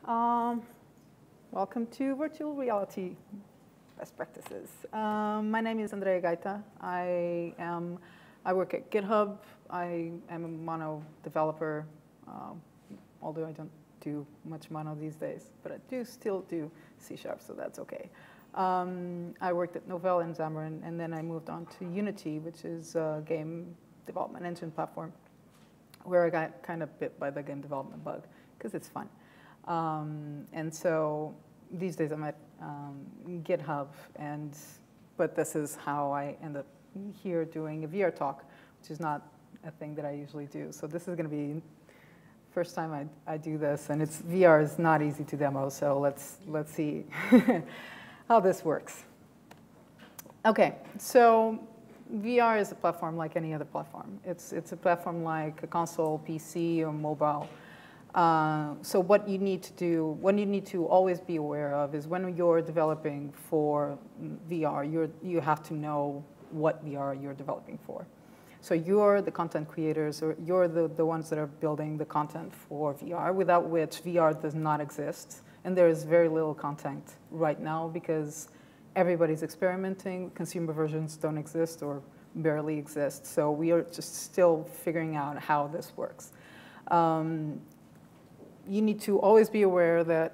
Um, Welcome to virtual reality best practices. My name is Andreia Gaita. I work at GitHub. I am a Mono developer, although I don't do much Mono these days, but I do still do C#, so that's okay. I worked at Novell and Xamarin, and then I moved on to Unity, which is a game development engine platform, where I got kind of bit by the game development bug, because it's fun. And so these days I'm at GitHub, but this is how I end up here doing a VR talk, which is not a thing that I usually do. So this is going to be first time I do this, and VR is not easy to demo. So let's see how this works. Okay, so VR is a platform like any other platform. It's a platform like a console, PC, or mobile. So what you need to always be aware of is when you're developing for VR, you have to know what VR you're developing for. So you're the content creators, or you're the ones that are building the content for VR, without which VR does not exist. And there is very little content right now because everybody's experimenting. Consumer versions don't exist or barely exist. So we are just still figuring out how this works. You need to always be aware that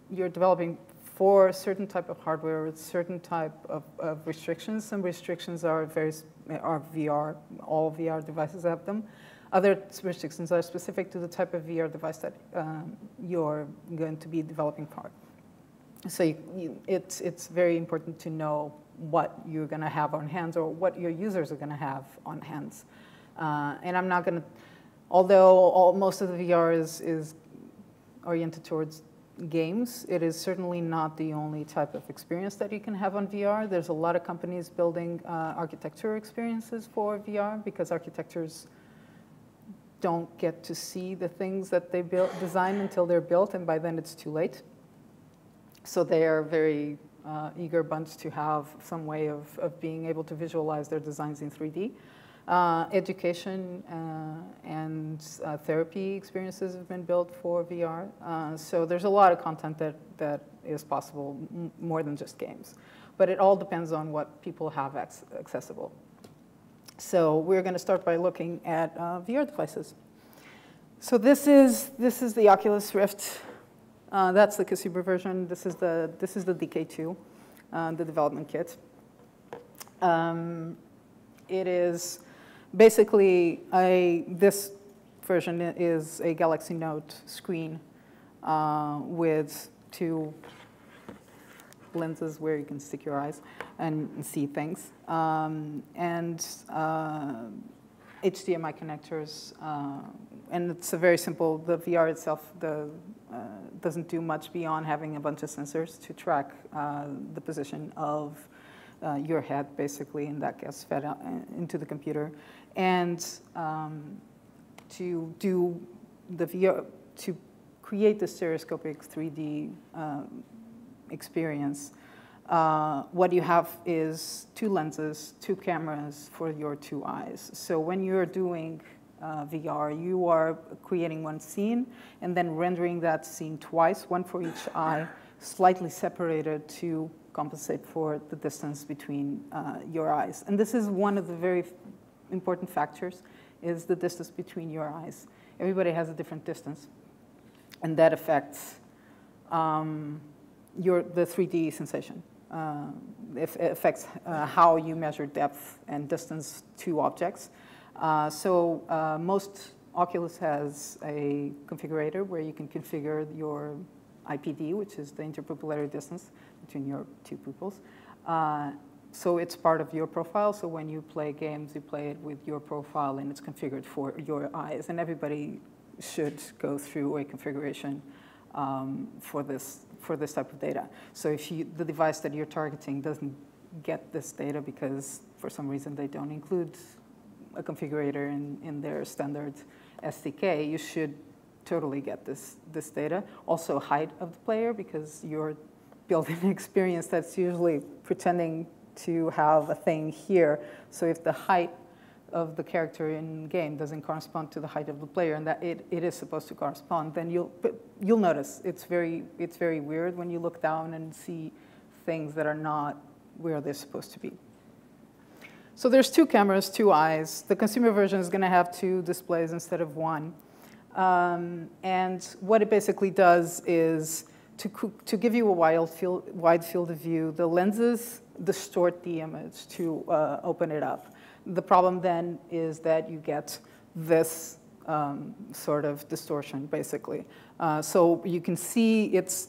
you're developing for a certain type of hardware with certain type of restrictions. Some restrictions are VR, all VR devices have them. Other restrictions are specific to the type of VR device that you're going to be developing for. So it's very important to know what you're going to have on hands or what your users are going to have on hands. And I'm not going to, although most of the VR is oriented towards games, it is certainly not the only type of experience that you can have on VR. There's a lot of companies building architecture experiences for VR because architectures don't get to see the things that they design until they're built, and by then it's too late. So they are very eager bunch to have some way of being able to visualize their designs in 3D. Education and therapy experiences have been built for VR. So there's a lot of content that is possible, more than just games. But it all depends on what people have accessible. So we're going to start by looking at VR devices. So this is the Oculus Rift. That's the consumer version. This is the DK2, the development kit. It is basically this version is a Galaxy Note screen with two lenses where you can stick your eyes and see things, and HDMI connectors, and it's a very simple. The VR itself doesn't do much beyond having a bunch of sensors to track the position of your head, basically, and that gets fed out into the computer. And to do the VR, to create the stereoscopic 3D experience, what you have is two lenses, two cameras for your two eyes. So when you're doing VR, you are creating one scene and then rendering that scene twice, one for each eye, slightly separated to compensate for the distance between your eyes. And this is one of the very important factors, is the distance between your eyes. Everybody has a different distance, and that affects the 3D sensation. It affects how you measure depth and distance to objects. Most Oculus has a configurator where you can configure your IPD, which is the interpupillary distance between your two pupils. So it's part of your profile. So when you play games, you play it with your profile, and it's configured for your eyes. And everybody should go through a configuration for this type of data. So if the device that you're targeting doesn't get this data because for some reason they don't include a configurator in their standard SDK, you should totally get this data. Also height of the player, because you're building an experience that's usually pretending to have a thing here. So if the height of the character in game doesn't correspond to the height of the player, and that it is supposed to correspond, then you'll notice it's very weird when you look down and see things that are not where they're supposed to be. So there's 2 cameras, 2 eyes. The consumer version is going to have 2 displays instead of 1. And what it basically does is to give you a wide field of view, the lenses distort the image to open it up. The problem then is that you get this sort of distortion, basically. So you can see it's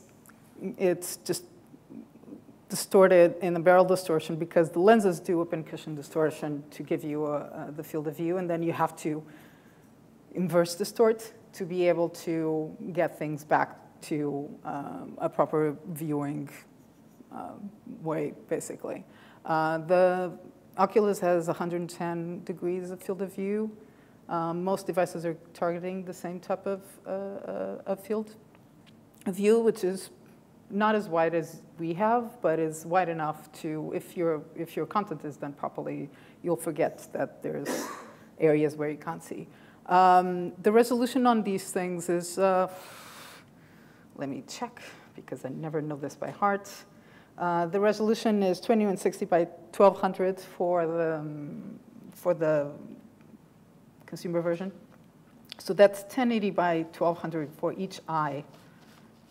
just distorted in the barrel distortion because the lenses do open cushion distortion to give you the field of view, and then you have to inverse distort to be able to get things back to a proper viewing way, basically. The Oculus has 110 degrees of field of view. Most devices are targeting the same type of field of view, which is not as wide as we have, but is wide enough to, if your content is done properly, you'll forget that there's areas where you can't see. The resolution on these things is, let me check, because I never know this by heart. The resolution is 2160 by 1200 for the consumer version. So that's 1080 by 1200 for each eye.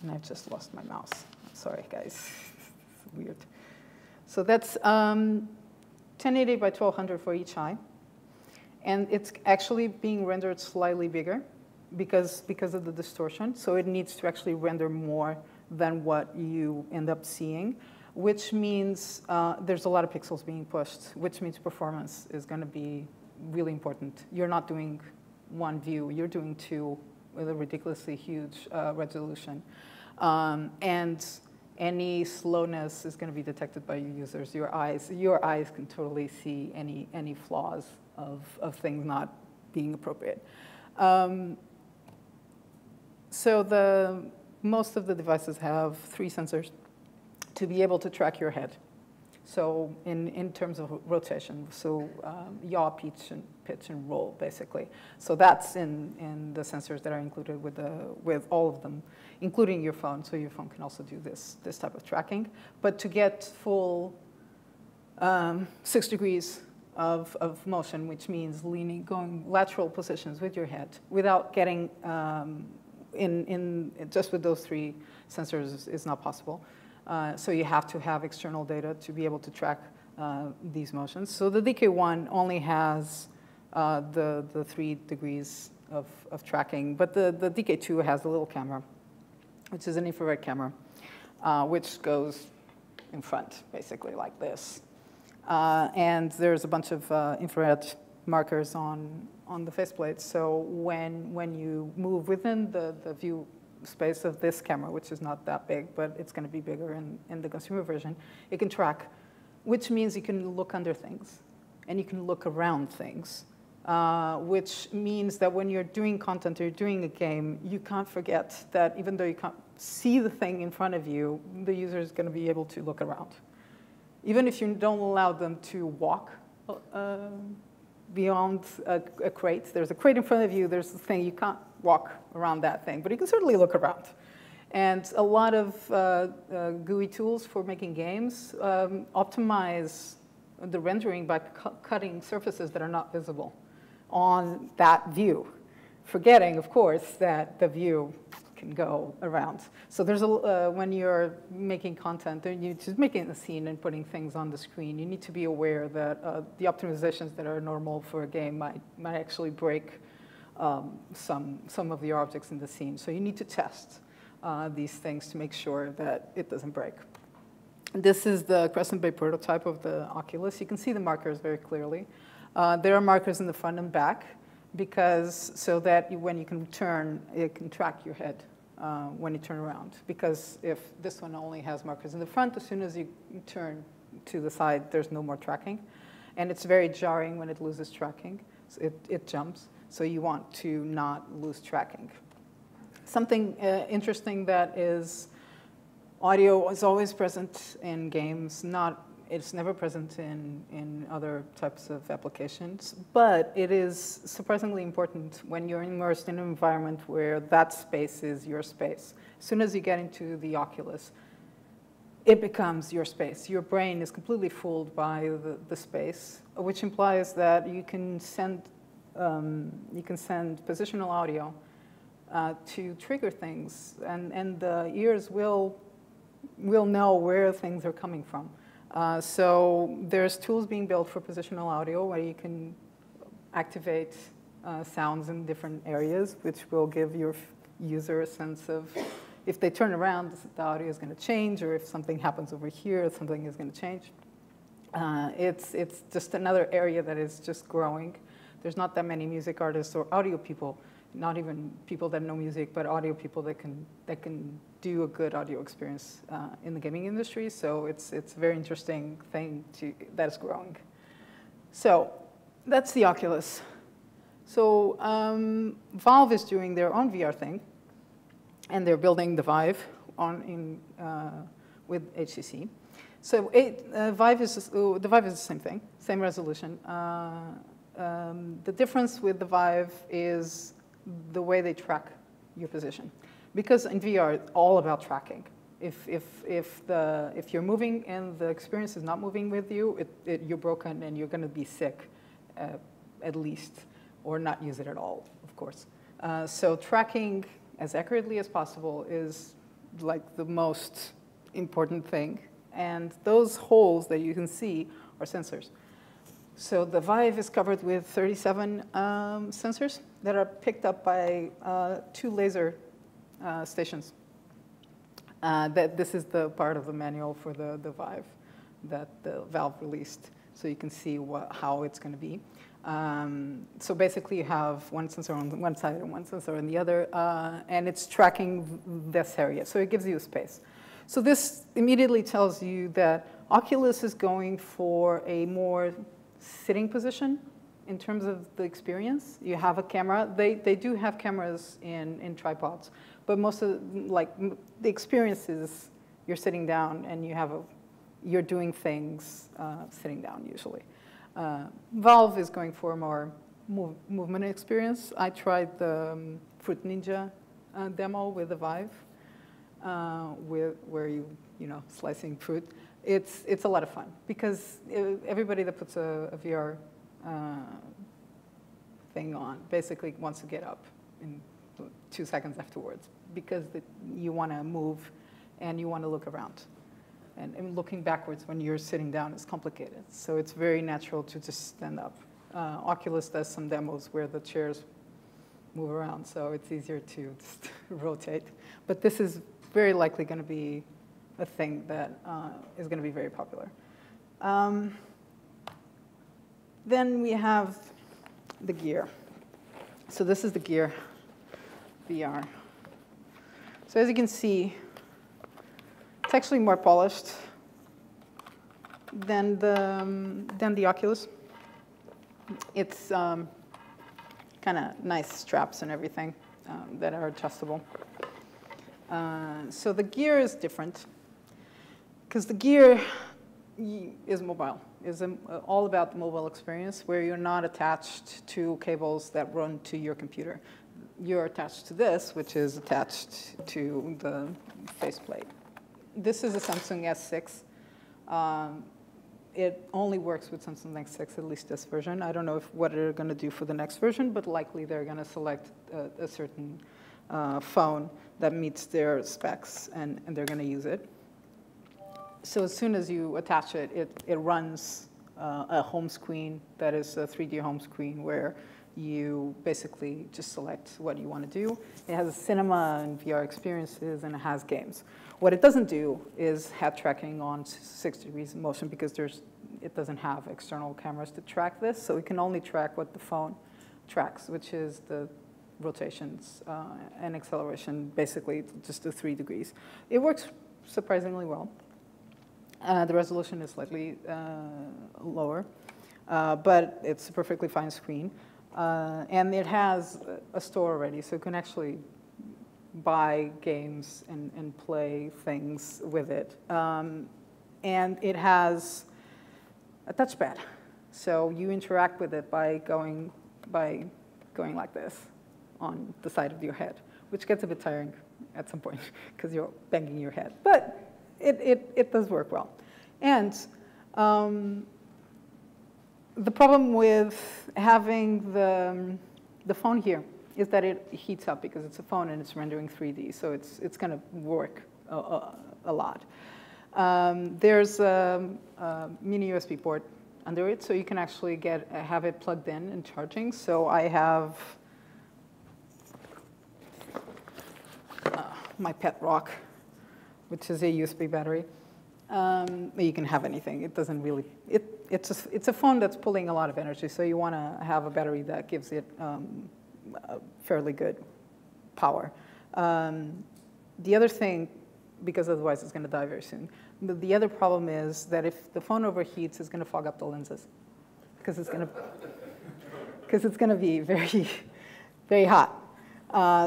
And I just lost my mouse. Sorry, guys. It's weird. So that's 1080 by 1200 for each eye. And it's actually being rendered slightly bigger because of the distortion. So it needs to actually render more than what you end up seeing, which means there's a lot of pixels being pushed, which means performance is going to be really important. You're not doing 1 view. You're doing 2 with a ridiculously huge resolution. And any slowness is going to be detected by your users. Your eyes can totally see any flaws of things not being appropriate. So most of the devices have 3 sensors to be able to track your head. So in terms of rotation, so yaw, pitch, and roll, basically. So that's in the sensors that are included with all of them, including your phone. So your phone can also do this type of tracking. But to get full 6 degrees of motion, which means going lateral positions with your head without getting just with those 3 sensors is not possible. So you have to have external data to be able to track these motions. So the DK1 only has the 3 degrees of tracking, but the DK2 has a little camera, which is an infrared camera, which goes in front, basically like this. And there's a bunch of infrared markers on the faceplate. So when you move within the view space of this camera, which is not that big, but it's going to be bigger in the consumer version, it can track, which means you can look under things and you can look around things, which means that when you're doing content or you're doing a game, you can't forget that even though you can't see the thing in front of you, the user is going to be able to look around. Even if you don't allow them to walk beyond a crate, there's a crate in front of you, there's the thing, you can't walk around that thing, but you can certainly look around. And a lot of GUI tools for making games optimize the rendering by cutting surfaces that are not visible on that view, forgetting, of course, that the view can go around. So there's when you're making content, you're just making a scene and putting things on the screen, you need to be aware that the optimizations that are normal for a game might actually break some of the objects in the scene. So you need to test these things to make sure that it doesn't break. This is the Crescent Bay prototype of the Oculus. You can see the markers very clearly. There are markers in the front and back so that when you can turn, it can track your head when you turn around. Because if this one only has markers in the front, as soon as you turn to the side, there's no more tracking. And it's very jarring when it loses tracking. So it jumps. So you want to not lose tracking. Something interesting that is audio is always present in games, not It's never present in other types of applications, but it is surprisingly important when you're immersed in an environment where that space is your space. As soon as you get into the Oculus, it becomes your space. Your brain is completely fooled by the space, which implies that you can send positional audio to trigger things, and the ears will know where things are coming from. So there's tools being built for positional audio where you can activate sounds in different areas, which will give your user a sense of if they turn around, the audio is going to change, or if something happens over here, something is going to change. It's just another area that is just growing. There's not that many music artists or audio people, not even people that know music, but audio people that can do a good audio experience in the gaming industry. So it's a very interesting thing that is growing. So that's the Oculus. So Valve is doing their own VR thing, and they're building the Vive with HTC. So the Vive is the same thing, same resolution. The difference with the Vive is the way they track your position. Because in VR, it's all about tracking. If you're moving and the experience is not moving with you, you're broken and you're going to be sick, at least, or not use it at all, of course. So tracking as accurately as possible is like the most important thing. And those holes that you can see are sensors. So the Vive is covered with 37 sensors that are picked up by 2 laser stations. This is the part of the manual for the Vive that the Valve released, so you can see how it's going to be. So basically, you have one sensor on one side and one sensor on the other, and it's tracking this area, so it gives you a space. So this immediately tells you that Oculus is going for a more sitting position in terms of the experience. You have a camera. They do have cameras in tripods, but most of the experience is you're sitting down and you're doing things sitting down usually. Valve is going for a more movement experience. I tried the Fruit Ninja demo with the Vive, where you slicing fruit. It's a lot of fun because everybody that puts a VR thing on basically wants to get up in 2 seconds afterwards because you want to move and you want to look around. And looking backwards when you're sitting down is complicated. So it's very natural to just stand up. Oculus does some demos where the chairs move around, so it's easier to just rotate. But this is very likely going to be a thing that is going to be very popular. Then we have the gear. So this is the Gear VR. So as you can see, it's actually more polished than the Oculus. It's kind of nice straps and everything that are adjustable. So the gear is different because the gear is mobile. Is all about the mobile experience where you're not attached to cables that run to your computer. You're attached to this, which is attached to the faceplate. This is a Samsung S6. It only works with Samsung S6, at least this version. I don't know what they're going to do for the next version, but likely they're going to select a certain phone that meets their specs, and they're going to use it. So as soon as you attach it, it runs a home screen that is a 3D home screen where you basically just select what you want to do. It has cinema and VR experiences, and it has games. What it doesn't do is head tracking on 6 degrees of motion because it doesn't have external cameras to track this, so it can only track what the phone tracks, which is the rotations and acceleration, basically just the 3 degrees. It works surprisingly well. The resolution is slightly lower, but it's a perfectly fine screen. And it has a store already, so you can actually buy games and play things with it. And it has a touchpad. So you interact with it by going like this on the side of your head, which gets a bit tiring at some point because you're banging your head. But it does work well. And the problem with having the phone here is that it heats up because it's a phone and it's rendering 3D, so it's going to work a lot. There's a mini USB port under it, so you can actually have it plugged in and charging. So I have my pet rock, which is a USB battery. You can have anything. It doesn't really. It's a phone that's pulling a lot of energy, so you want to have a battery that gives it fairly good power. The other thing, because otherwise it's going to die very soon. But the other problem is that if the phone overheats, it's going to fog up the lenses, because it's going to be very, very hot.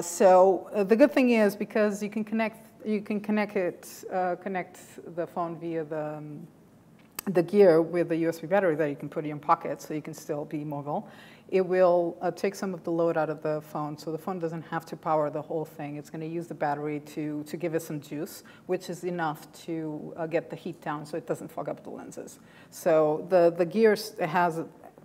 So the good thing is, because you can connect the phone via the gear with a USB battery that you can put in your pocket, so you can still be mobile. It will take some of the load out of the phone, so the phone doesn't have to power the whole thing. It's going to use the battery to give it some juice, which is enough to get the heat down so it doesn't fog up the lenses. So the gear has,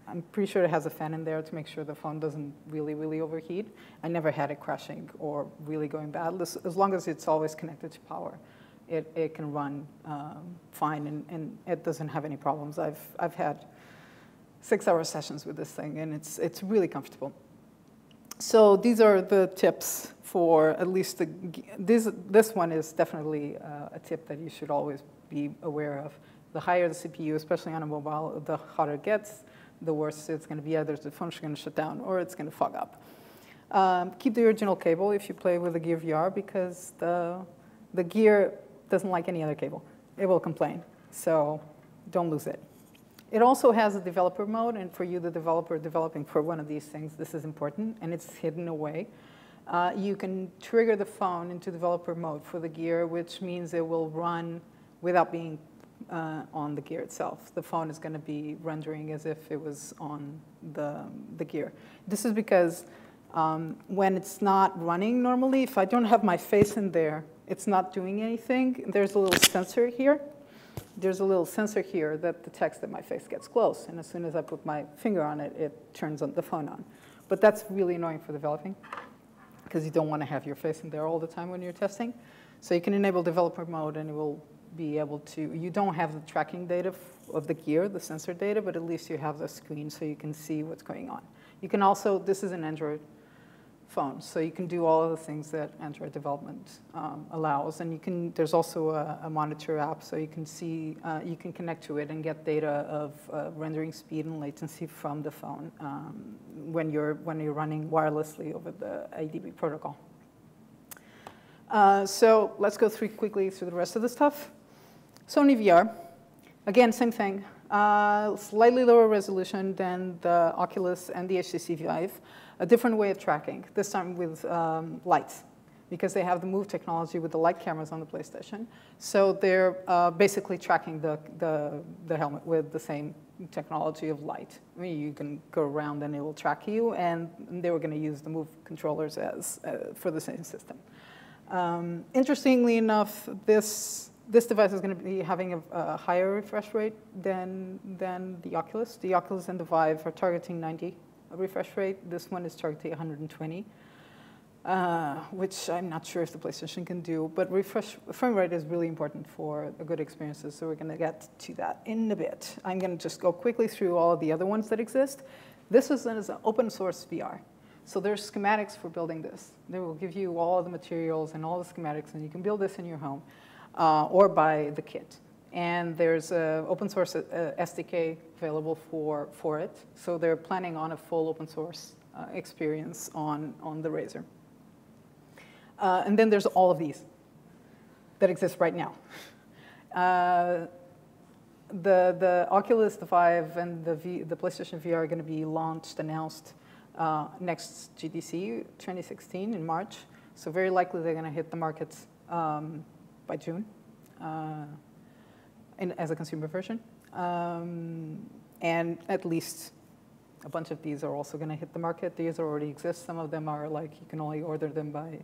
I'm pretty sure it has a fan in there to make sure the phone doesn't really, really overheat. I never had it crashing or really going bad. As long as it's always connected to power, it can run fine, and it doesn't have any problems. I've had 6-hour sessions with this thing, and it's really comfortable. So these are the tips for at least this one is definitely a tip that you should always be aware of. The higher the CPU, especially on a mobile, the hotter it gets, the worse it's going to be. Either the phone's going to shut down or it's going to fog up. Keep the original cable if you play with the Gear VR, because the Gear doesn't like any other cable. It will complain, so don't lose it. It also has a developer mode, and for you, the developer developing for one of these things, this is important, and it's hidden away. You can trigger the phone into developer mode for the Gear, which means it will run without being on the Gear itself. The phone is going to be rendering as if it was on the Gear. This is because when it's not running normally, if I don't have my face in there, it's not doing anything. There's a little sensor here. There's a little sensor here that detects that my face gets close, and as soon as I put my finger on it, it turns the phone on. But that's really annoying for developing, because you don't want to have your face in there all the time when you're testing. So you can enable developer mode, and it will be able to, you don't have the tracking data of the Gear, the sensor data, but at least you have the screen so you can see what's going on. You can also, this is an Android phone, so you can do all of the things that Android development allows, and you can. There's also a monitor app, so you can see, you can connect to it and get data of rendering speed and latency from the phone when you're running wirelessly over the ADB protocol. So let's go quickly through the rest of the stuff. Sony VR, again, same thing. Slightly lower resolution than the Oculus and the HTC Vive. A different way of tracking, this time with lights, because they have the Move technology with the light cameras on the PlayStation. So they're basically tracking the helmet with the same technology of light. I mean, you can go around and it will track you, and they were going to use the Move controllers for the same system. Interestingly enough, this device is going to be having a higher refresh rate than the Oculus. The Oculus and the Vive are targeting 90 refresh rate. This one is targeting 120, which I'm not sure if the PlayStation can do. But frame rate is really important for a good experiences, so we're going to get to that in a bit. I'm going to just go quickly through all of the other ones that exist. This is an open source VR. So there's schematics for building this. They will give you all the materials and all the schematics, and you can build this in your home or buy the kit. And there's an open source SDK available for it. So they're planning on a full open source experience on the Razer. And then there's all of these that exist right now. The Oculus, the Vive, and the PlayStation VR are going to be announced next GDC 2016 in March. So very likely they're going to hit the markets by June. As a consumer version. And at least a bunch of these are also going to hit the market. These already exist. Some of them are like you can only order them by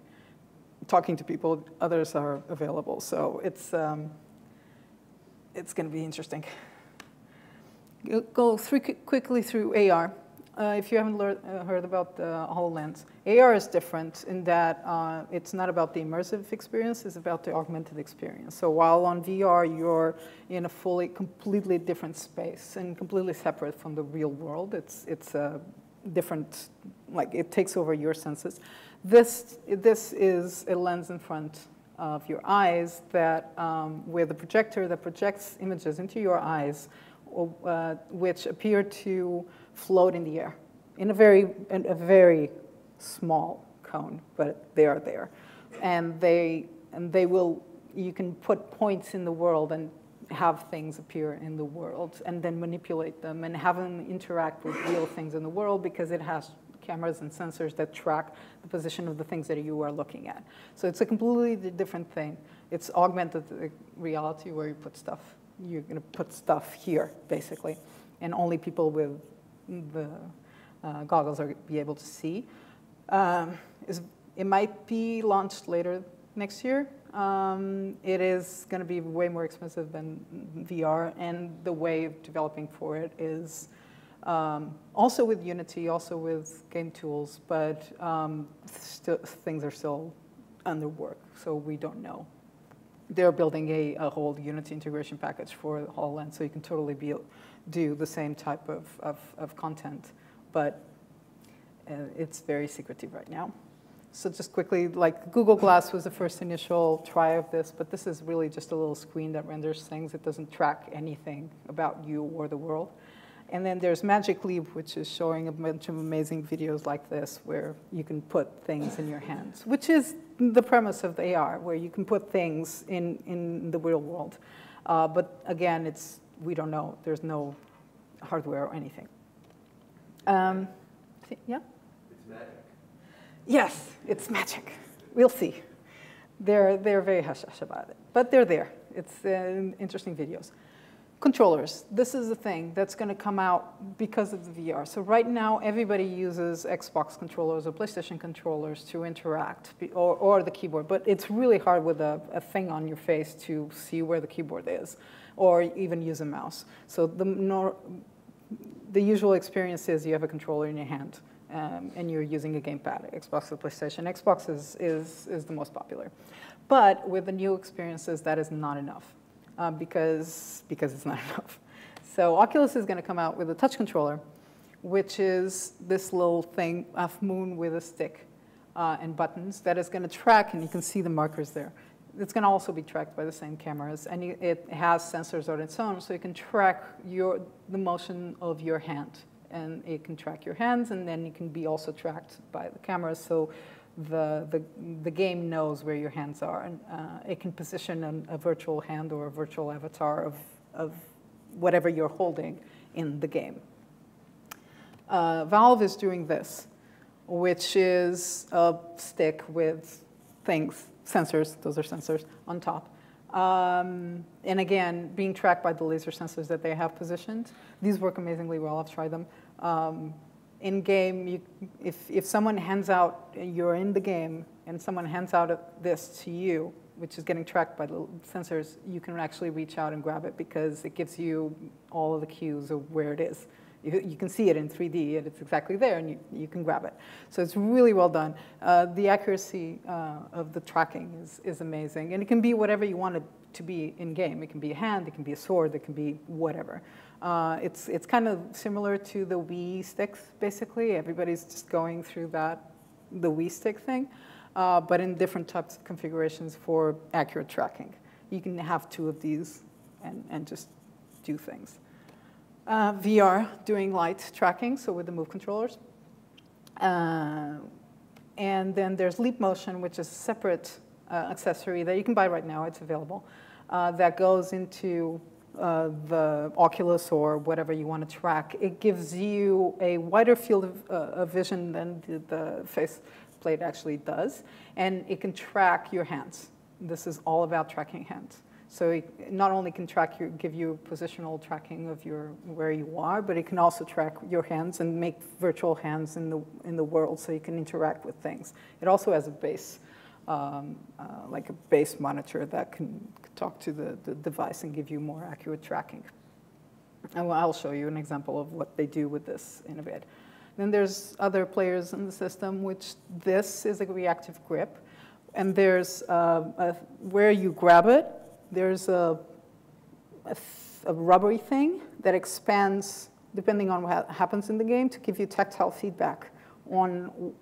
talking to people. Others are available. So it's going to be interesting. Go quickly through AR. If you haven't heard about the HoloLens, AR is different in that it's not about the immersive experience, it's about the augmented experience. So while on VR, you're in a completely different space and completely separate from the real world. It's a different, like it takes over your senses. This is a lens in front of your eyes that, with a projector that projects images into your eyes, which appear to float in the air in a very small cone, but they are there, and you can put points in the world and have things appear in the world, and then manipulate them and have them interact with real things in the world because it has cameras and sensors that track the position of the things that you are looking at. So it's a completely different thing. It's augmented reality where you put stuff. You're going to put stuff here, basically, and only people with the goggles are be able to see. It might be launched later next year. It is going to be way more expensive than VR, and the way of developing for it is also with Unity, also with game tools, but things are still under work, so we don't know. They're building a whole Unity integration package for the HoloLens, so you can totally do the same type of content, but it's very secretive right now. So just quickly, like Google Glass was the first initial try of this, but this is really just a little screen that renders things. It doesn't track anything about you or the world. And then there's Magic Leap, which is showing a bunch of amazing videos like this, where you can put things in your hands, which is the premise of the AR, where you can put things in the real world. But again, we don't know. There's no hardware or anything. Yeah? It's magic. Yes, it's magic. We'll see. They're very hush-hush about it, but they're there. It's interesting videos. Controllers. This is the thing that's going to come out because of the VR. So right now, everybody uses Xbox controllers or PlayStation controllers to interact, or the keyboard. But it's really hard with a thing on your face to see where the keyboard is, or even use a mouse. So the usual experience is you have a controller in your hand, and you're using a gamepad, Xbox or PlayStation. Xbox is the most popular. But with the new experiences, that is not enough. Because it's not enough. So Oculus is going to come out with a touch controller, which is this little thing, half moon with a stick and buttons that is going to track, and you can see the markers there. It's going to also be tracked by the same cameras, and it has sensors on its own, so it can track the motion of your hand, and it can track your hands, and then it can be also tracked by the cameras. So the game knows where your hands are, and it can position a virtual hand or a virtual avatar of whatever you're holding in the game. Valve is doing this, which is a stick with sensors, those are sensors, on top. And again, being tracked by the laser sensors that they have positioned. These work amazingly well, I've tried them. In game, if someone hands out, you're in the game, and someone hands out this to you, which is getting tracked by the sensors, you can actually reach out and grab it because it gives you all of the cues of where it is. You can see it in 3D, and it's exactly there, and you can grab it. So it's really well done. The accuracy of the tracking is amazing, and it can be whatever you want it to be in game. It can be a hand, it can be a sword, it can be whatever. It's kind of similar to the Wii sticks, basically. Everybody's just going through the Wii stick thing, but in different types of configurations for accurate tracking. You can have two of these and just do things. VR, doing light tracking, so with the Move controllers. And then there's Leap Motion, which is a separate accessory that you can buy right now. It's available. That goes into the Oculus or whatever you want to track. It gives you a wider field of vision than the faceplate actually does, and it can track your hands. This is all about tracking hands. So it not only can give you positional tracking of where you are, but it can also track your hands and make virtual hands in the world, so you can interact with things. It also has a base, like a base monitor that can talk to the device and give you more accurate tracking. And I'll show you an example of what they do with this in a bit. Then there's other players in the system, which this is a reactive grip. And there's where you grab it, there's a rubbery thing that expands depending on what happens in the game to give you tactile feedback on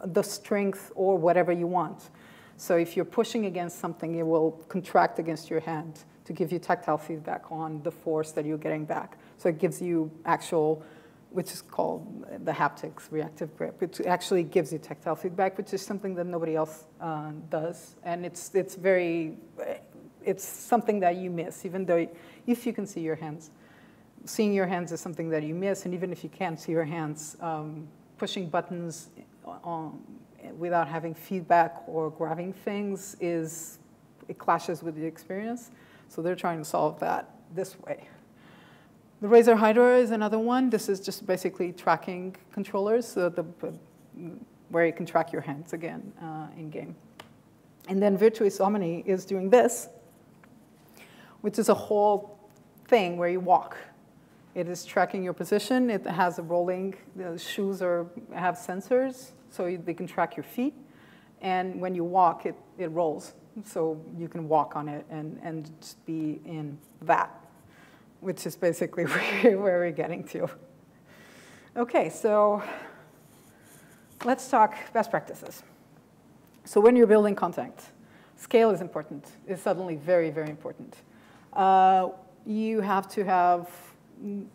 the strength or whatever you want. So if you're pushing against something, it will contract against your hand to give you tactile feedback on the force that you're getting back. So it gives you actual, which is called the haptics reactive grip. It actually gives you tactile feedback, which is something that nobody else does. And it's something that you miss, even though if you can see your hands. Seeing your hands is something that you miss, and even if you can't see your hands, pushing buttons without having feedback or grabbing things it clashes with the experience. So they're trying to solve that this way. The Razer Hydra is another one. This is just basically tracking controllers, so where you can track your hands again in game. And then Virtuous Omni is doing this, which is a whole thing where you walk. It is tracking your position. It has a rolling, the shoes have sensors, so they can track your feet. And when you walk, it rolls. So you can walk on it and just be in that, which is basically where we're getting to. Okay, so let's talk best practices. So when you're building content, scale is important. It's suddenly very, very important. You have to have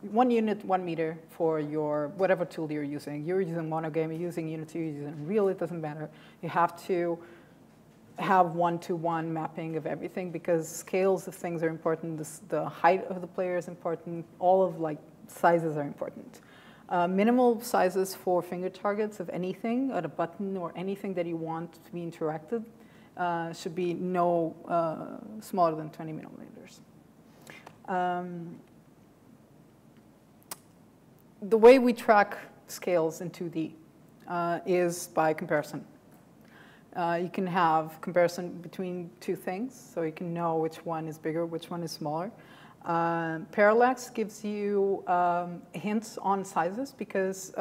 1 unit, 1 meter for your whatever tool you're using. You're using Monogame, you're using Unity, you're using Unreal, it doesn't matter. You have to have one-to-one mapping of everything because scales of things are important. The height of the player is important. All of sizes are important. Minimal sizes for finger targets of anything, at a button or anything that you want to be interacted should be no smaller than 20 millimeters. The way we track scales in 2D is by comparison. You can have comparison between two things, so you can know which one is bigger, which one is smaller. Parallax gives you hints on sizes because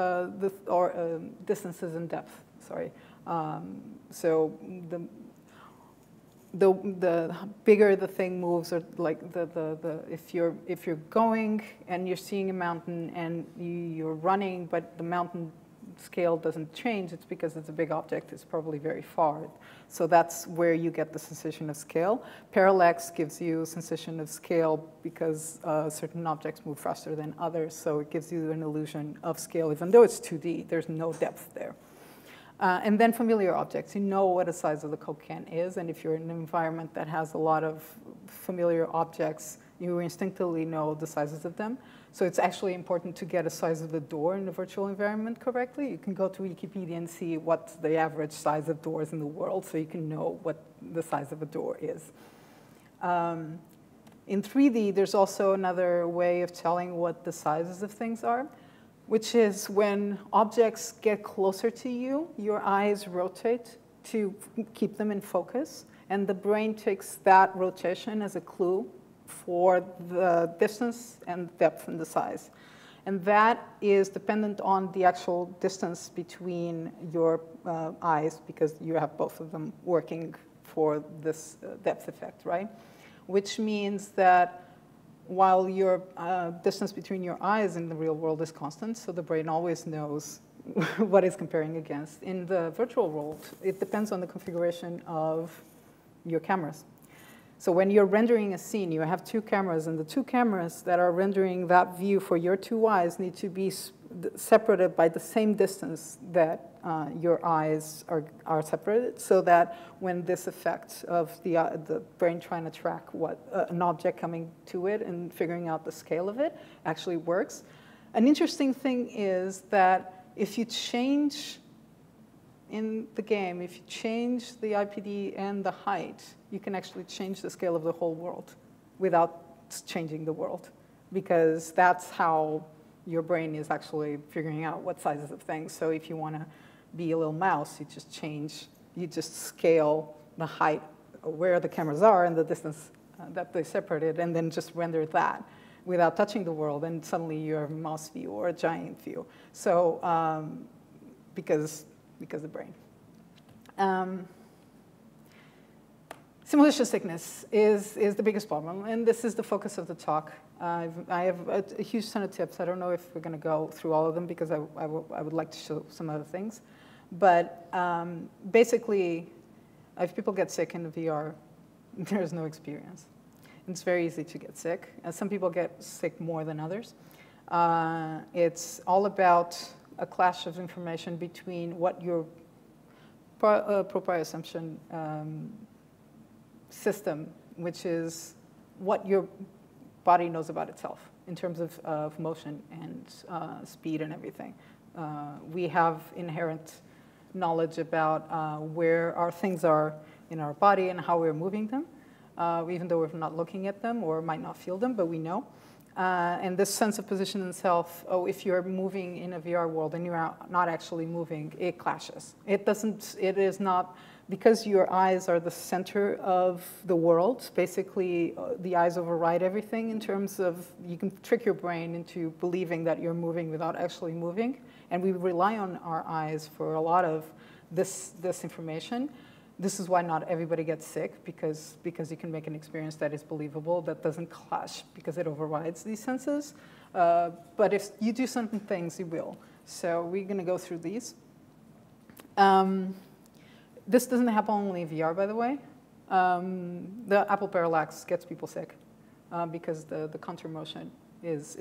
distances and depth. Sorry. So the bigger the thing moves, or like if you're going and you're seeing a mountain and you're running, but the mountain scale doesn't change, it's because it's a big object, it's probably very far. So that's where you get the sensation of scale. Parallax gives you sensation of scale because certain objects move faster than others, so it gives you an illusion of scale, even though it's 2D, there's no depth there. And then familiar objects, you know what the size of the Coke can is, and if you're in an environment that has a lot of familiar objects, you instinctively know the sizes of them. So it's actually important to get a size of the door in the virtual environment correctly. You can go to Wikipedia and see what's the average size of doors in the world, so you can know what the size of a door is. In 3D, there's also another way of telling what the sizes of things are, which is when objects get closer to you, your eyes rotate to keep them in focus, and the brain takes that rotation as a clue for the distance and depth and the size. And that is dependent on the actual distance between your eyes, because you have both of them working for this depth effect, right? Which means that while your distance between your eyes in the real world is constant, so the brain always knows what it's comparing against. In the virtual world, it depends on the configuration of your cameras. So when you're rendering a scene, you have two cameras, and the two cameras that are rendering that view for your two eyes need to be separated by the same distance that your eyes are separated, so that when this effect of the brain trying to track what an object coming to it and figuring out the scale of it actually works. An interesting thing is that if you change in the game, if you change the IPD and the height, you can actually change the scale of the whole world without changing the world, because that's how your brain is actually figuring out what sizes of things. So if you want to be a little mouse, you just scale the height where the cameras are and the distance that they separated, and then just render that without touching the world, and suddenly you're a mouse view or a giant view. So because the brain. Simulation sickness is the biggest problem, and this is the focus of the talk. I have a huge ton of tips. I don't know if we're going to go through all of them, because I would like to show some other things. But basically, if people get sick in the VR, there's no experience. It's very easy to get sick. Some people get sick more than others. It's all about a clash of information between what your proprioception system, which is what your body knows about itself in terms of motion and speed and everything. We have inherent knowledge about where our things are in our body and how we're moving them, even though we're not looking at them or might not feel them, but we know. And this sense of position in self, if you're moving in a VR world and you're not actually moving, it clashes. It is not, because your eyes are the center of the world, basically the eyes override everything in terms of, you can trick your brain into believing that you're moving without actually moving. And we rely on our eyes for a lot of this information. This is why not everybody gets sick, because you can make an experience that is believable, that doesn't clash, because it overrides these senses. But if you do certain things, you will. So we're going to go through these. This doesn't happen only in VR, by the way. The Apple Parallax gets people sick because the contour motion is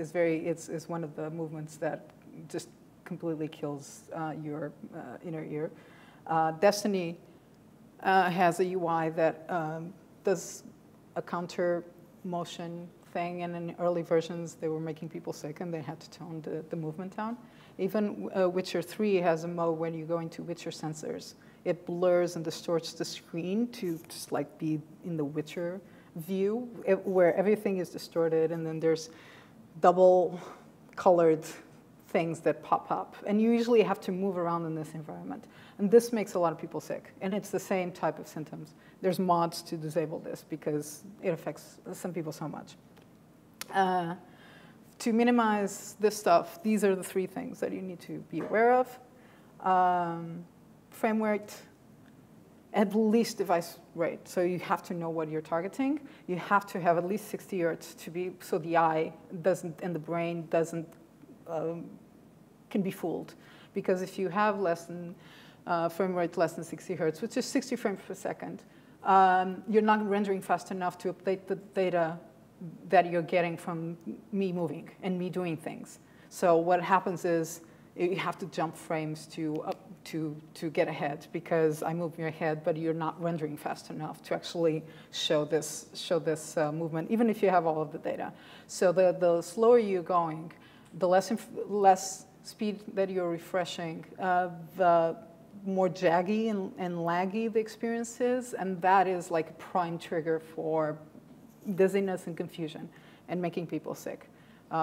one of the movements that just completely kills your inner ear. Destiny has a UI that does a counter motion thing, and in early versions they were making people sick and they had to tone the movement down. Even Witcher 3 has a mode when you go into Witcher sensors. It blurs and distorts the screen to just like be in the Witcher view, where everything is distorted, and then there's double colored things that pop up. And you usually have to move around in this environment. And this makes a lot of people sick. And it's the same type of symptoms. There's mods to disable this because it affects some people so much. To minimize this stuff, these are the three things that you need to be aware of. Frame rate, at least device rate. So you have to know what you're targeting. You have to have at least 60 hertz to be, so the eye doesn't, and the brain doesn't, can be fooled. Because if you have less than, frame rate less than 60 hertz, which is 60 frames per second, you're not rendering fast enough to update the data that you're getting from me moving and me doing things. So what happens is you have to jump frames to get ahead, because I move your head, but you're not rendering fast enough to actually show this movement, even if you have all of the data. So the slower you're going, the less speed that you're refreshing, the more jaggy and laggy the experience is, and that is like a prime trigger for dizziness and confusion and making people sick.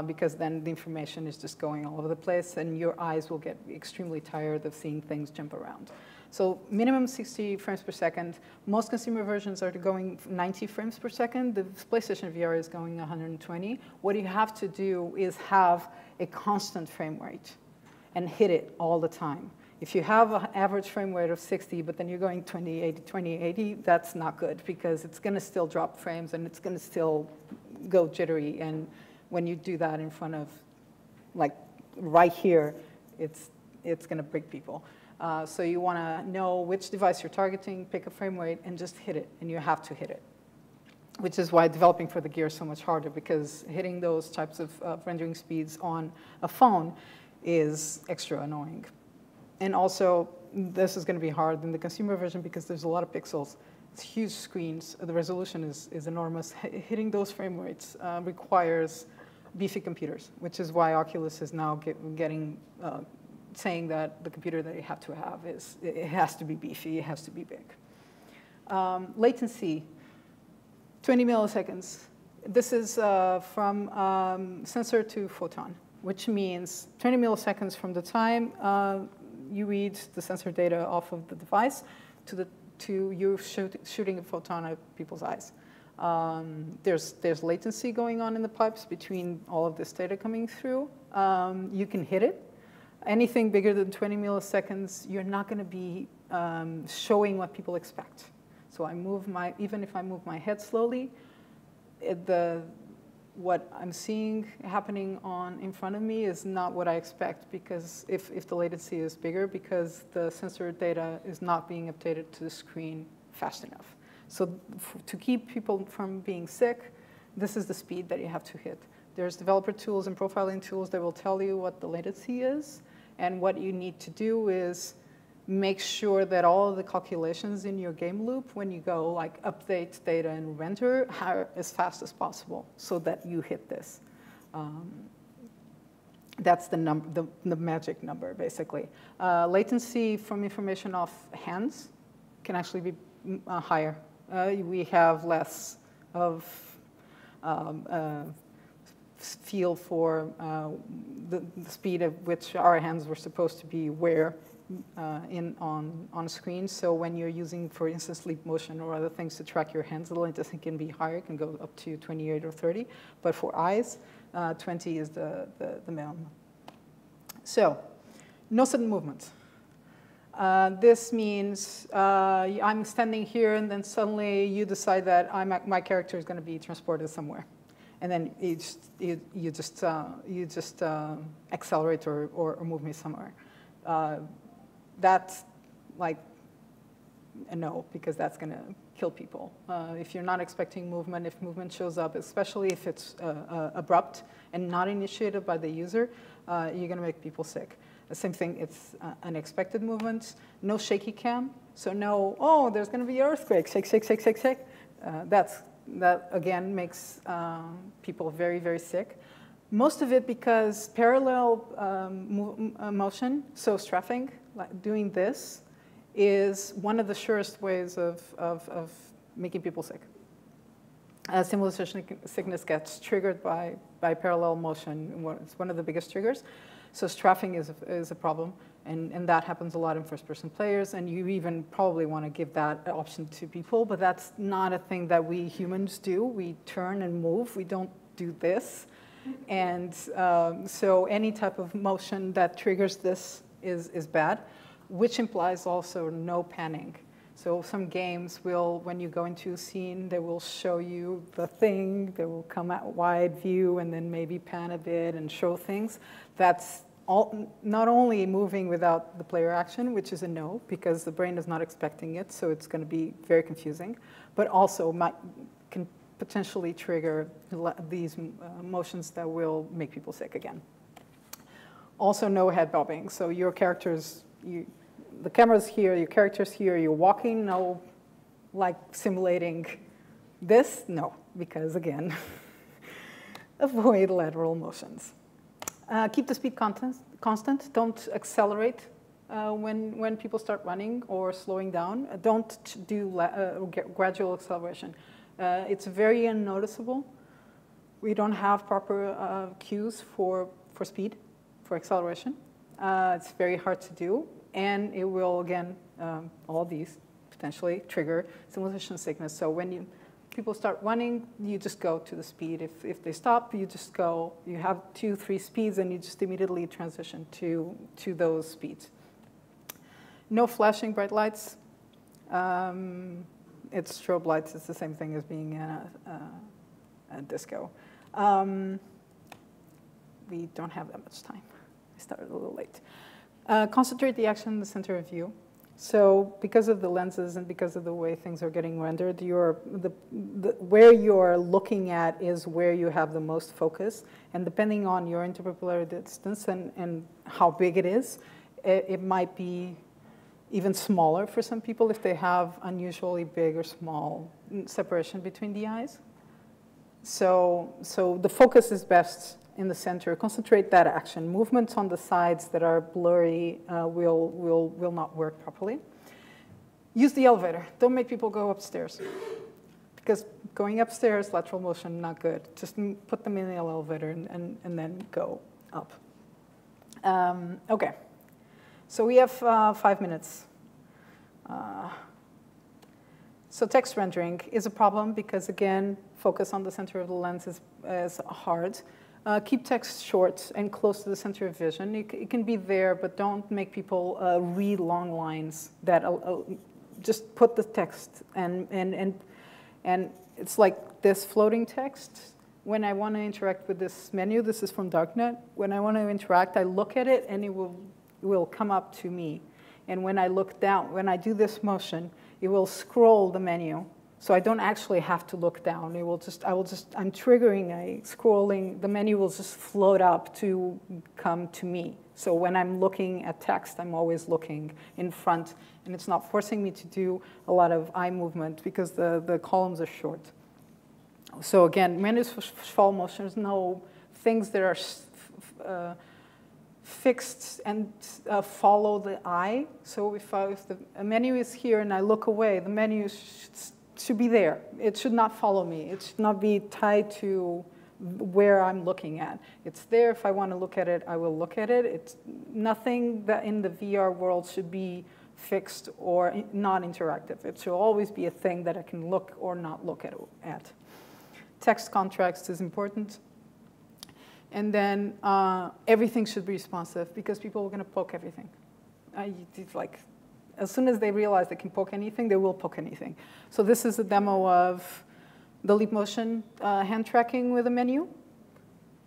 Because then the information is just going all over the place, and your eyes will get extremely tired of seeing things jump around. So minimum 60 frames per second. Most consumer versions are going 90 frames per second. The PlayStation VR is going 120. What you have to do is have a constant frame rate and hit it all the time. If you have an average frame rate of 60, but then you're going 2080, 2080, that's not good, because it's going to still drop frames and it's going to still go jittery. And when you do that in front of, like right here, it's going to break people. So you want to know which device you're targeting, pick a frame rate, and just hit it. And you have to hit it, which is why developing for the gear is so much harder, because hitting those types of rendering speeds on a phone is extra annoying. And also, this is going to be hard in the consumer version because there's a lot of pixels. It's huge screens. The resolution is enormous. Hitting those frame rates requires beefy computers, which is why Oculus is now getting saying that the computer that you have to have it has to be beefy, it has to be big. Latency, 20 milliseconds. This is from sensor to photon, which means 20 milliseconds from the time you read the sensor data off of the device to you shooting a photon at people's eyes. There's latency going on in the pipes between all of this data coming through. You can hit it. Anything bigger than 20 milliseconds, you're not going to be showing what people expect. So even if I move my head slowly, what I'm seeing happening in front of me is not what I expect, because if the latency is bigger, because the sensor data is not being updated to the screen fast enough. So to keep people from being sick, this is the speed that you have to hit. There's developer tools and profiling tools that will tell you what the latency is, and what you need to do is make sure that all of the calculations in your game loop, when you go like update data and render, are as fast as possible so that you hit this. That's the magic number, basically. Latency from information off hands can actually be higher. We have less of feel for the speed at which our hands were supposed to be where on screen. So when you're using, for instance, sleep motion or other things to track your hands, the latency can be higher, it can go up to 28 or 30. But for eyes, 20 is the minimum. So, no sudden movement. This means I'm standing here, and then suddenly you decide that my character is going to be transported somewhere, and then you just accelerate or move me somewhere. That's like a no, because that's going to kill people. If you're not expecting movement, if movement shows up, especially if it's abrupt and not initiated by the user, you're going to make people sick. The same thing, it's unexpected movements, no shaky cam, so no, oh, there's going to be earthquake, shake, shake, shake, shake, shake. That again makes people very, very sick. Most of it because parallel motion, so strafing, like doing this, is one of the surest ways of making people sick. Simulation sickness gets triggered by parallel motion. It's one of the biggest triggers. So strafing is a problem, and that happens a lot in first-person players, and you even probably want to give that option to people, but that's not a thing that we humans do. We turn and move. We don't do this. And so any type of motion that triggers this is bad, which implies also no panning. So some games will, when you go into a scene, they will show you the thing, they will come at wide view and then maybe pan a bit and show things. That's not only moving without the player action, which is a no, because the brain is not expecting it, so it's going to be very confusing, but also can potentially trigger these motions that will make people sick again. Also no head bobbing, so your characters, the camera's here, your character's here, you're walking, no, like simulating this, no, because again, avoid lateral motions. Keep the speed constant, don't accelerate when people start running or slowing down. Don't do gradual acceleration. It's very unnoticeable. We don't have proper cues for speed, for acceleration. It's very hard to do. And it will, again, all these potentially trigger simulation sickness. So when people start running, you just go to the speed. If they stop, you just go. You have 2, 3 speeds, and you just immediately transition to those speeds. No flashing bright lights. It's strobe lights. It's the same thing as being a disco. We don't have that much time. I started a little late. Concentrate the action in the center of view. So because of the lenses and because of the way things are getting rendered, where you're looking at is where you have the most focus. And depending on your interpupillary distance and how big it is, it might be even smaller for some people if they have unusually big or small separation between the eyes. So the focus is best in the center, concentrate that action. Movements on the sides that are blurry will not work properly. Use the elevator. Don't make people go upstairs. Because going upstairs, lateral motion, not good. Just put them in the elevator and then go up. Okay. So we have 5 minutes. So text rendering is a problem because, again, focus on the center of the lens is hard. Keep text short and close to the center of vision. It can be there, but don't make people read long lines. That just put the text and it's like this floating text. When I want to interact with this menu, this is from Darknet. When I want to interact, I look at it and it will come up to me. And when I look down, when I do this motion, it will scroll the menu. So I don't actually have to look down. I'm triggering a scrolling, the menu will just float up to come to me. So when I'm looking at text, I'm always looking in front, and it's not forcing me to do a lot of eye movement because the columns are short. So again, menus for fall motions, no things that are fixed and follow the eye. So if the menu is here and I look away, the menu should be there. It should not follow me. It should not be tied to where I'm looking at. It's there. If I want to look at it, I will look at it. It's nothing that in the VR world should be fixed or not interactive. It should always be a thing that I can look or not look at. Text contrast is important. And then everything should be responsive because people are going to poke everything. As soon as they realize they can poke anything, they will poke anything. So this is a demo of the leap motion hand tracking with a menu.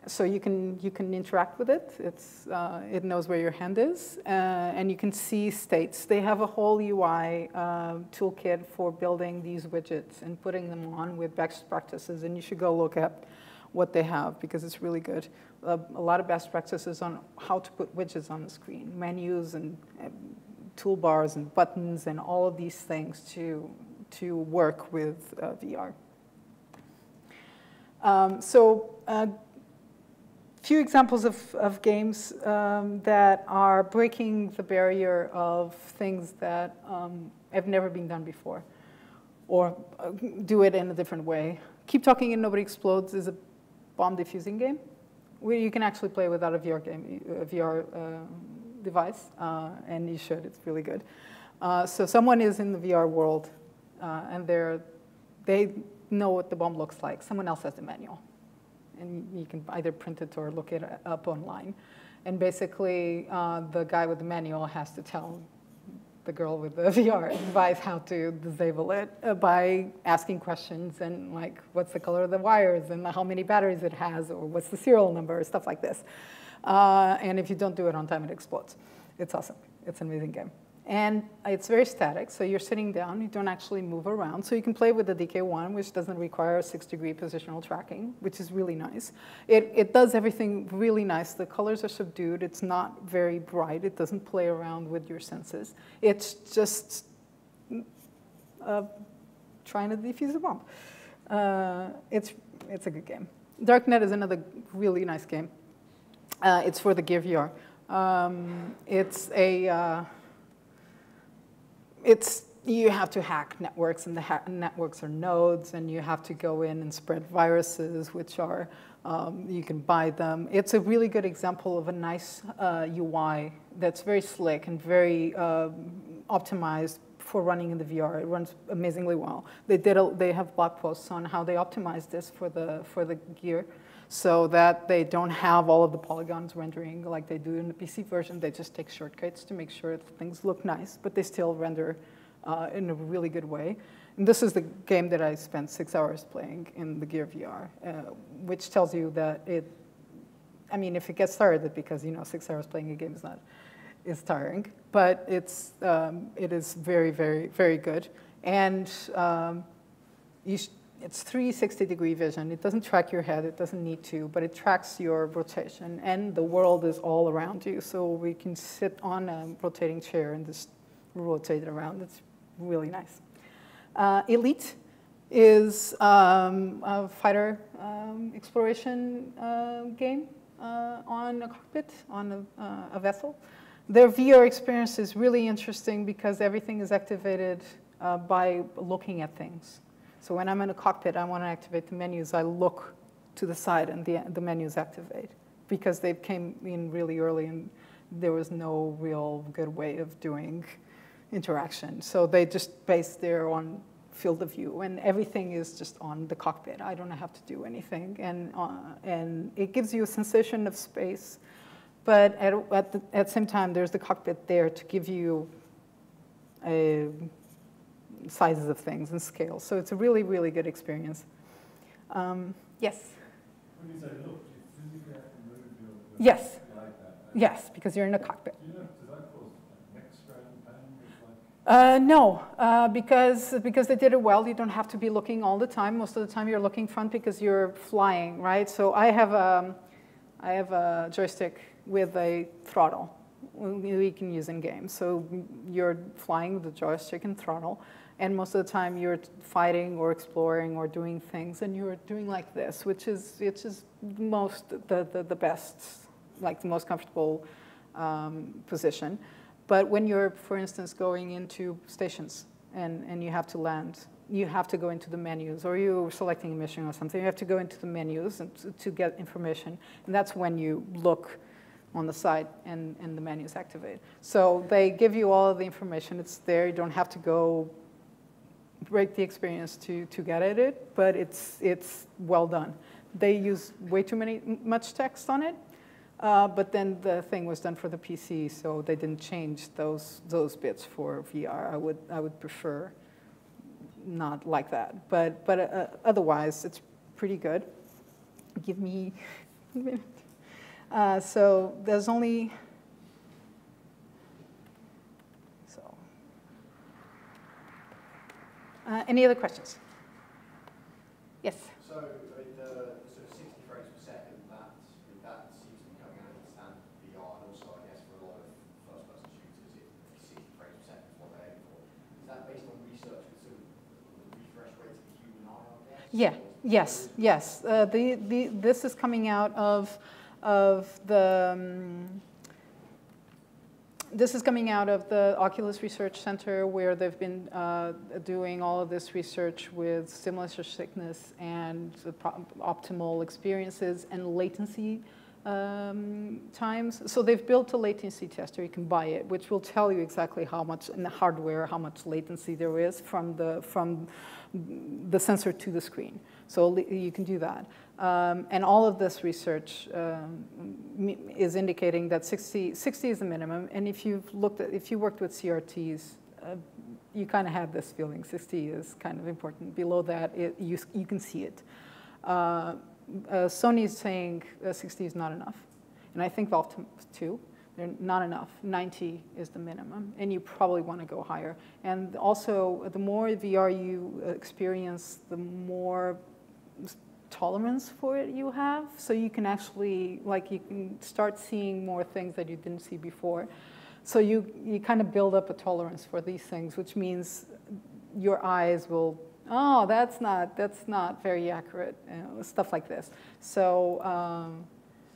So you can interact with it. It knows where your hand is, and you can see states. They have a whole UI toolkit for building these widgets and putting them on with best practices, and you should go look at what they have because it's really good. A lot of best practices on how to put widgets on the screen, menus and toolbars and buttons and all of these things to work with VR. Few examples of games that are breaking the barrier of things that have never been done before, or do it in a different way. Keep Talking and Nobody Explodes is a bomb defusing game where you can actually play without a VR device, and you should. It's really good. So someone is in the VR world, and they know what the bomb looks like. Someone else has the manual. And you can either print it or look it up online. And basically, the guy with the manual has to tell the girl with the VR device how to disable it by asking questions and like, what's the color of the wires and how many batteries it has or what's the serial number, stuff like this. And if you don't do it on time, it explodes. It's awesome. It's an amazing game. And it's very static, so you're sitting down, you don't actually move around. So you can play with the DK1, which doesn't require 6-degree positional tracking, which is really nice. It does everything really nice. The colors are subdued. It's not very bright. It doesn't play around with your senses. It's just trying to defuse a bomb. It's a good game. Darknet is another really nice game. It's for the Gear VR. You have to hack networks, and the networks are nodes, and you have to go in and spread viruses, which are, you can buy them. It's a really good example of a nice UI that's very slick and very optimized for running in the VR. It runs amazingly well. They have blog posts on how they optimized this for the Gear, so that they don't have all of the polygons rendering like they do in the PC version. They just take shortcuts to make sure things look nice, but they still render in a really good way. And this is the game that I spent 6 hours playing in the Gear VR, which tells you that if it gets tired, it's because 6 hours playing a game is tiring, but it is very, very, very good. And it's 360-degree vision. It doesn't track your head. It doesn't need to, but it tracks your rotation. And the world is all around you. So we can sit on a rotating chair and just rotate it around. It's really nice. Elite is a fighter exploration game on a cockpit, on a vessel. Their VR experience is really interesting because everything is activated by looking at things. So when I'm in a cockpit, I want to activate the menus, I look to the side and the menus activate because they came in really early and there was no real good way of doing interaction. So they just based their on field of view and everything is just on the cockpit. I don't have to do anything. And it gives you a sensation of space, but at the same time, there's the cockpit there to give you sizes of things and scales. So it's a really, really good experience. Yes? When you say look, you physically have to move your Yes. like that. Yes, because you're in a cockpit. Do you know, does that cause neck strain, pain? No, because they did it well. You don't have to be looking all the time. Most of the time you're looking front because you're flying, right? So I have a joystick with a throttle we can use in games. So you're flying with the joystick and throttle, and most of the time you're fighting or exploring or doing things, and you're doing like this, which is the best, like the most comfortable position. But when you're, for instance, going into stations and you have to land, you have to go into the menus, or you're selecting a mission or something, you have to go into the menus to get information. And that's when you look on the side and the menus activate. So they give you all of the information. It's there. You don't have to go break the experience to get at it, but it's well done. They use way too much text on it. But then the thing was done for the PC, so they didn't change those bits for VR. I would prefer not like that. But otherwise, it's pretty good. Give me a minute. So there's only any other questions? Yes. So the sort of 60 frames per second, that seems to be coming out of the standard VR, and also I guess for a lot of first-person shooters, 60 frames per second is what they're aiming for. Is that based on research with sort of the refresh rates of the human eye, I guess? Yeah. Yes. Yes. This is coming out of the. This is coming out of the Oculus Research Center, where they've been doing all of this research with stimulus or sickness and optimal experiences and latency times. So they've built a latency tester. You can buy it, which will tell you exactly how much in the hardware, how much latency there is from the sensor to the screen. So you can do that. And all of this research is indicating that 60 is the minimum. And if you worked with CRTs, you kind of have this feeling. 60 is kind of important. Below that, you can see it. Sony is saying 60 is not enough. And I think Valve too. They're not enough. 90 is the minimum, and you probably want to go higher. And also, the more VR you experience, the more tolerance for it you have. So you can actually, you can start seeing more things that you didn't see before. So you kind of build up a tolerance for these things, which means your eyes will, oh, that's not very accurate, stuff like this. So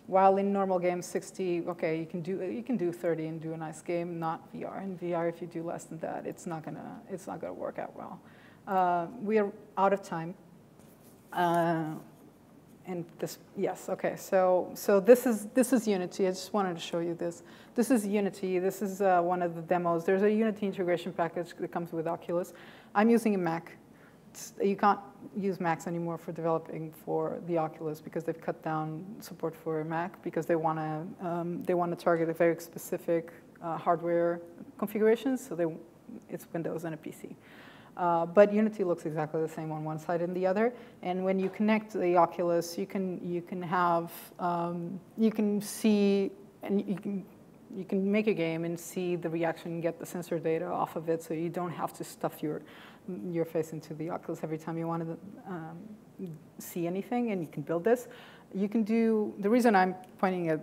while in normal games 60, okay, you can do 30 and do a nice game, not VR. In VR, if you do less than that, it's not gonna work out well. We are out of time. And this, yes, okay. So this is Unity. I just wanted to show you this. This is Unity. This is one of the demos. There's a Unity integration package that comes with Oculus. I'm using a Mac. You can't use Macs anymore for developing for the Oculus because they've cut down support for Mac because they want to target a very specific hardware configuration. So it's Windows and a PC. But Unity looks exactly the same on one side and the other. And when you connect the Oculus, you can see, and you can make a game and see the reaction and get the sensor data off of it, so you don't have to stuff your face into the Oculus every time you want to see anything, and you can build this. You can do, the reason I'm pointing at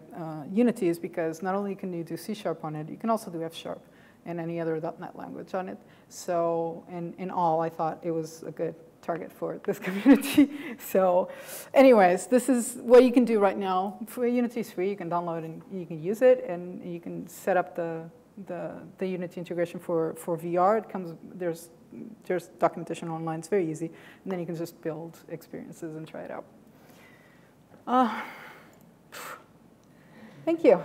Unity is because not only can you do C# on it, you can also do F# and any other .NET language on it. So in all, I thought it was a good target for this community. So anyways, this is what you can do right now. Unity is free. You can download and you can use it, and you can set up the Unity integration for VR. It comes, there's documentation online. It's very easy. And then you can just build experiences and try it out. Thank you.